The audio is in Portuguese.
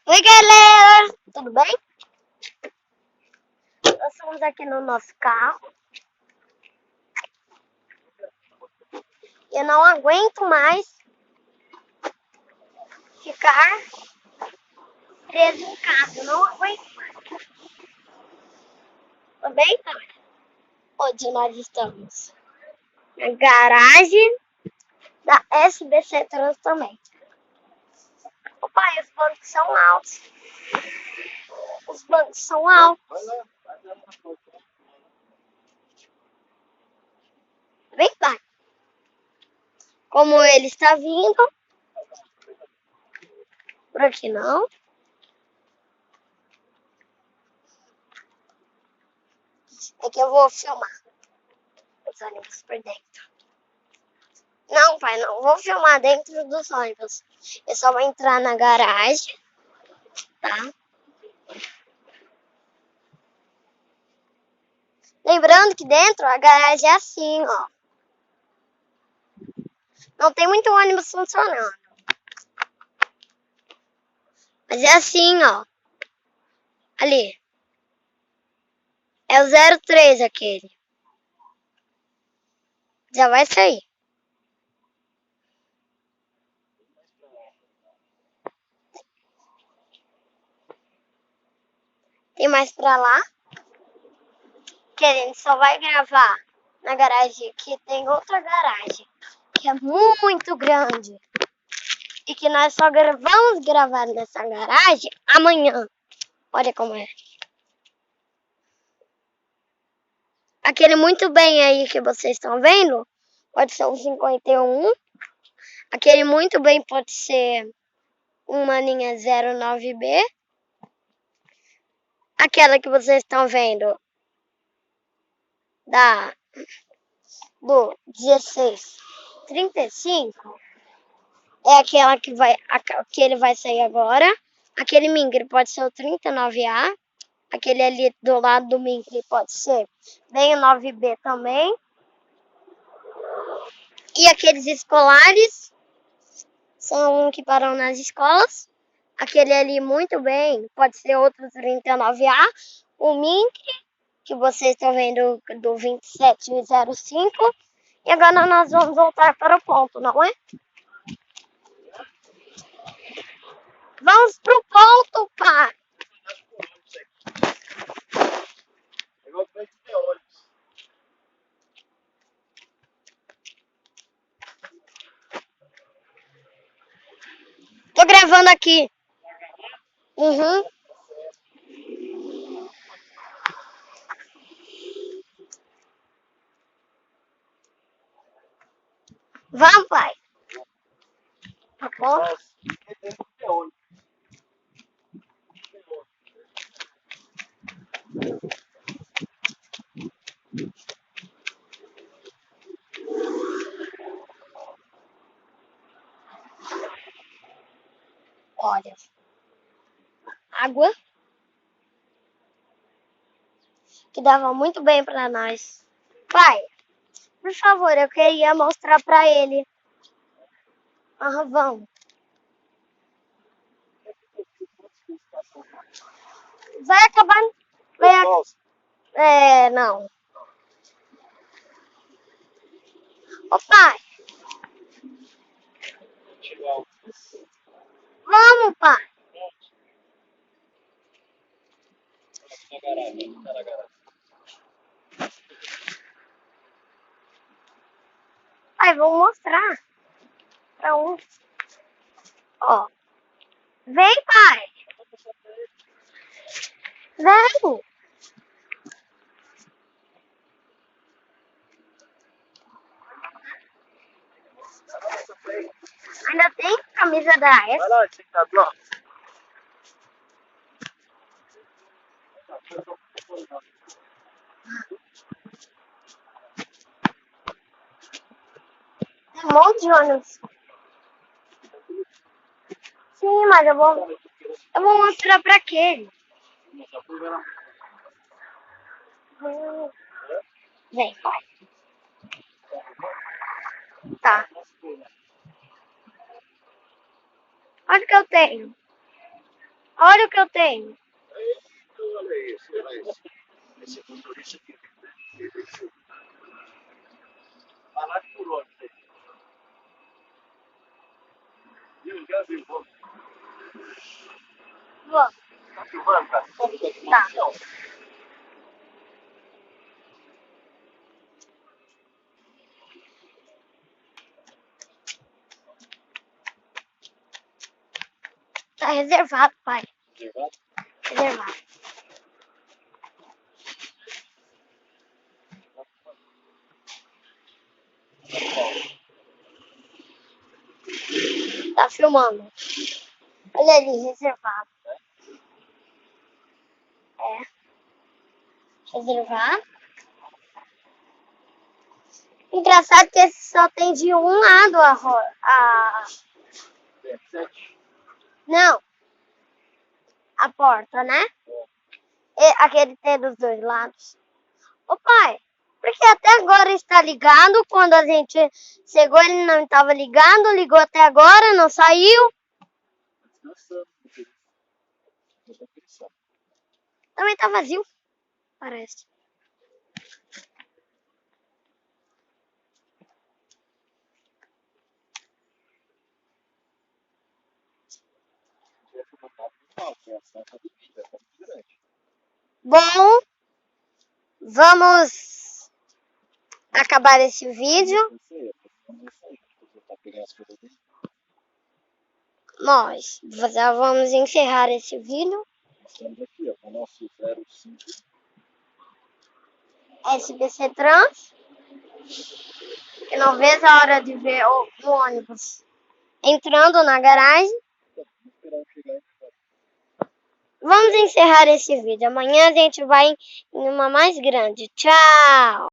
Oi, galera! Tudo bem? Nós estamos aqui no nosso carro. Eu não aguento mais ficar preso em casa. Eu não aguento mais. Tudo bem, pai? Onde nós estamos? Na garagem da SBC Trans também. Ô, pai, os bancos são altos. Os bancos são altos. Vem, pai. Como ele está vindo. Por aqui não. É que eu vou filmar os ônibus por dentro. Não, pai, não vou filmar dentro dos ônibus. Eu só vou entrar na garagem, tá? Lembrando que dentro a garagem é assim, ó. Não tem muito ônibus funcionando. Mas é assim, ó. Ali. É o 03 aquele. Já vai sair. Tem mais pra lá. Que a gente só vai gravar na garagem aqui. Tem outra garagem. Que é muito grande. E que nós só vamos gravar nessa garagem amanhã. Olha como é. Aquele muito bem aí que vocês estão vendo, pode ser um 51. Aquele muito bem pode ser uma linha 09B. Aquela que vocês estão vendo do 1635 é aquela que ele vai sair agora. Aquele Mingre pode ser o 39A. Aquele ali do lado do Mingre pode ser bem o 9B também. E aqueles escolares são que param nas escolas. Aquele ali muito bem, pode ser outro 39A. O Mingre, que vocês estão vendo do 2705. E agora nós vamos voltar para o ponto, não é? Vamos pro ponto, pai! Tô gravando aqui. Uhum. Vamos, pai. Tá bom? Olha. Água. Que dava muito bem pra nós. Pai, por favor, eu queria mostrar pra ele. Vamos. Vai acabar. Não. Ô, pai. Vamos, pai. Pai, vou mostrar pra um. Ó. Vem, pai. Vem. Ainda tem camisa da S. Vai lá, você tá pronto. Tem um monte de ônibus. Sim, mas eu vou mostrar pra aquele. Vem, pai. Tá. Olha o que eu tenho. Olha o que eu tenho. Olha esse, olha esse. Esse motorista aqui. Vai lá por onde? Viu? Já viu? Vou. Tá filmando, cara? Tá. Tá reservado, pai. Reservado? Reservado. Tá filmando. Olha ali, reservado. É. Reservado. Engraçado que esse só tem de um lado a... 7. Não. A porta, né? Aquele tem dos dois lados. Ô pai, porque até agora está ligado. Quando a gente chegou ele não estava ligado. Ligou até agora, não saiu. Descansando. Também tá vazio, parece. Bom, vamos acabar esse vídeo. Nós já vamos encerrar esse vídeo. Estamos aqui, ó, com o nosso 05. SBC Trans. Que não vejo a hora de ver o ônibus entrando na garagem. Vamos encerrar esse vídeo. Amanhã a gente vai em uma mais grande. Tchau!